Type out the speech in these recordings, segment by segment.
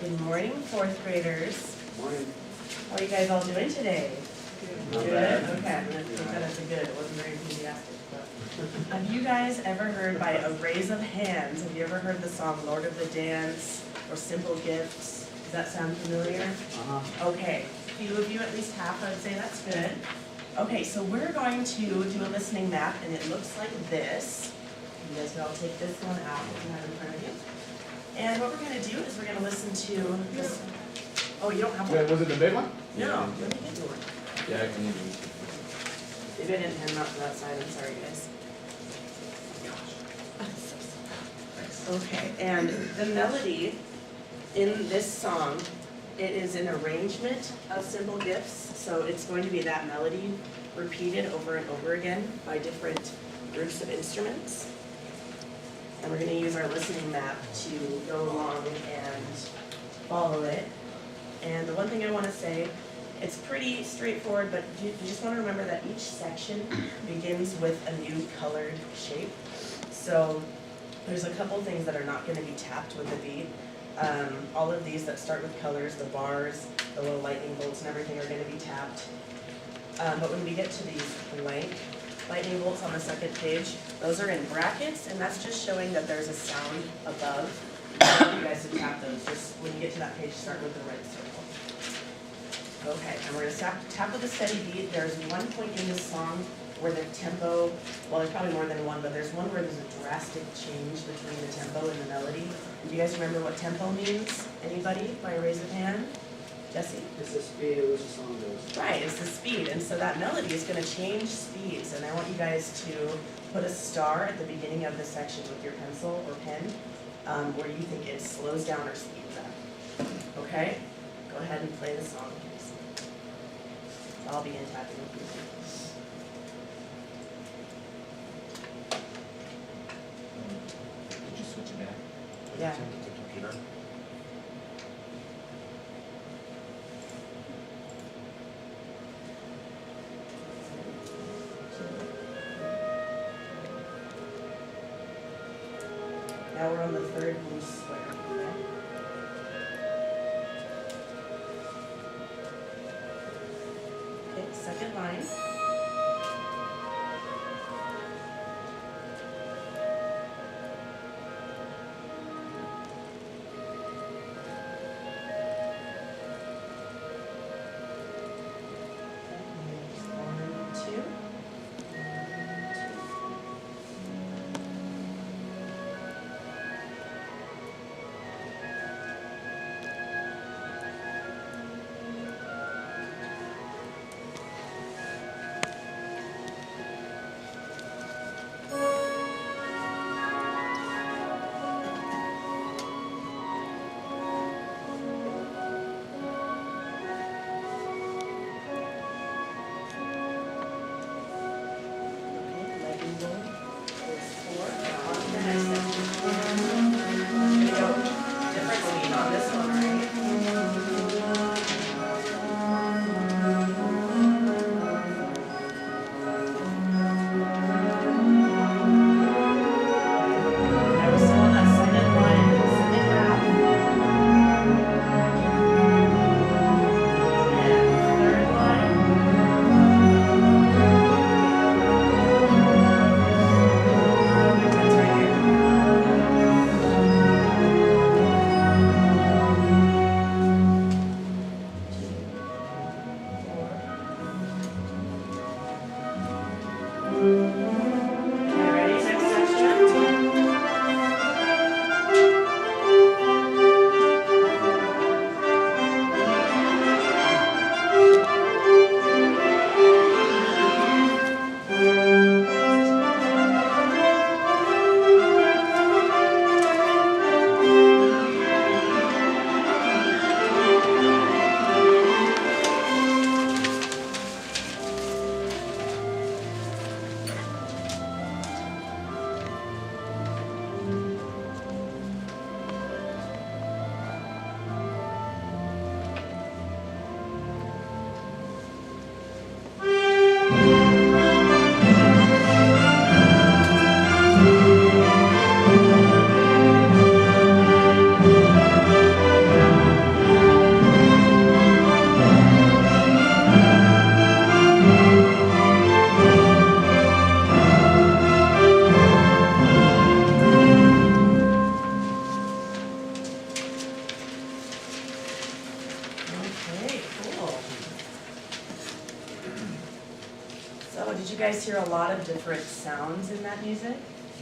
Good morning, fourth graders. Morning. How are you guys all doing today? Not Good? bad. Okay, I'm gonna take that as a good. It wasn't very enthusiastic, but. Have you guys ever heard by a raise of hands, have you ever heard the song Lord of the Dance or Simple Gifts? Does that sound familiar? Okay, a few of you, at least half, I would say that's good. Okay, so we're going to do a listening map, and it looks like this. You guys can all take this one out if you have it in front of you. And what we're gonna do is we're gonna listen to this. Oh, you don't have one? Wait, was it the big one? No, let me get you one. Yeah, I can even. Maybe I didn't hand them out to that side, I'm sorry, guys. Okay, and the melody in this song, it is an arrangement of Simple Gifts, so it's going to be that melody repeated over and over again by different groups of instruments. And we're gonna use our listening map to go along and follow it. And the one thing I wanna say, it's pretty straightforward, but you just wanna remember that each section begins with a new colored shape. So there's a couple things that are not gonna be tapped with the beat. All of these that start with colors, the bars, the little lightning bolts and everything are gonna be tapped. But when we get to these blank lightning bolts on the second page, those are in brackets, and that's just showing that there's a sound above. I want you guys to tap those, just when you get to that page, start with the right circle. Okay, and we're gonna tap with a steady beat. There's one point in this song where the tempo, well, there's probably more than one, but there's one where there's a drastic change between the tempo and the melody. Do you guys remember what tempo means? Anybody, by a raise of hand? Jessi? It's the speed at which the song goes. Right, it's the speed, and so that melody is gonna change speeds, and I want you guys to put a star at the beginning of the section with your pencil or pen, where you think it slows down or speeds up. Okay? Go ahead and play the song, please. I'll begin tapping with you. Did you switch it back? Yeah. To the computer? Now we're on the third blue square, okay? Okay, second line. One, two. Did you guys hear a lot of different sounds in that music?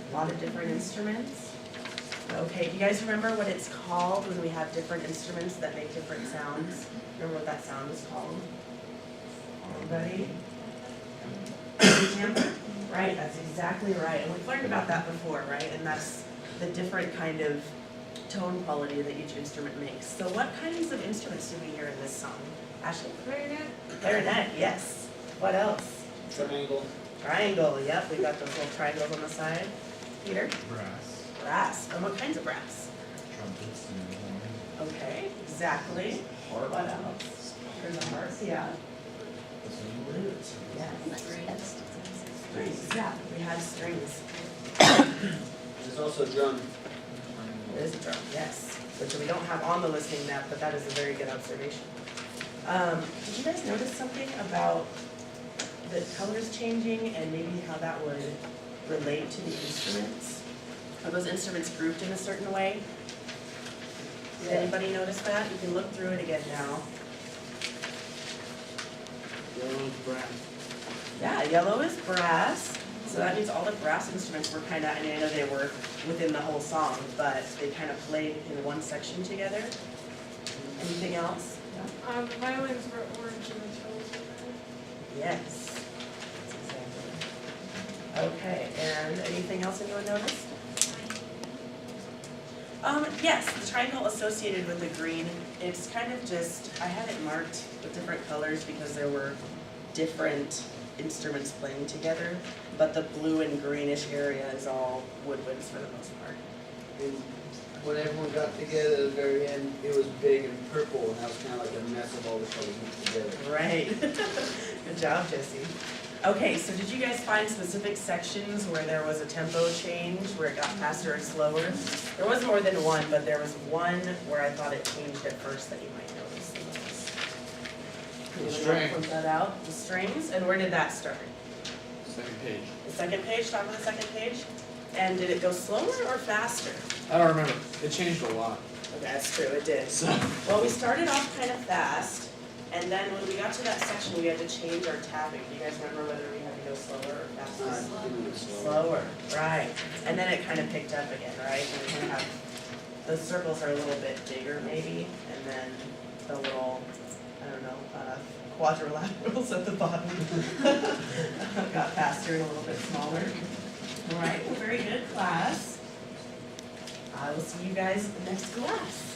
A lot of different instruments? Okay, do you guys remember what it's called when we have different instruments that make different sounds? Remember what that sound is called? Anybody? Timbre? Right, that's exactly right. And we've learned about that before, right? And that's the different kind of tone quality that each instrument makes. So what kinds of instruments did we hear in this song? Ashley? Clarinet. Clarinet, yes. What else? Triangle. Triangle, yep, we got those little triangles on the side. Peter? Brass, Brass. And what kinds of brass? trumpets, and horns. Okay, exactly. Harp. What else? There's a harp, yeah. Flute, yeah. Strings, yeah, we had strings. There's also drum. There is a drum, yes, which we don't have on the listening map, but that is a very good observation. Did you guys notice something about the colors changing and maybe how that would relate to the instruments? Are those instruments grouped in a certain way? Did anybody notice that? You can look through it again now. Yellow, brass. Yeah, yellow is brass, so that means all the brass instruments were kind of, I mean, I know they were within the whole song, but they kind of played in one section together. Anything else? Yeah. The violins were orange and the cellos were red. Yes. That's exactly. Okay, and anything else anyone noticed? Yes, the triangle associated with the green, it's kind of just, I had it marked with different colors because there were different instruments playing together, but the blue and greenish area is all woodwinds for the most part. And when everyone got together at the very end, it was big and purple, and that was kind of like a mess of all the colors mixed together. Right. Good job, Jessi. Okay, so did you guys find specific sections where there was a tempo change, where it got faster or slower? There was more than one, but there was one where I thought it changed at first that you might notice the most. Anyone string. want to point that out? The strings, and where did that start? Second page. The second page, top of the second page? And did it go slower or faster? I don't remember. It changed a lot. Okay, that's true, it did. So Well, we started off kind of fast, and then when we got to that section, we had to change our tapping. Do you guys remember whether we had to go slower or faster? Slower, right. And then it kind of picked up again, right? And we kind of have, the circles are a little bit bigger maybe, and then the little, I don't know, quadrilaterals at the bottom got faster and a little bit smaller. All right, well, very good class. I will see you guys next class.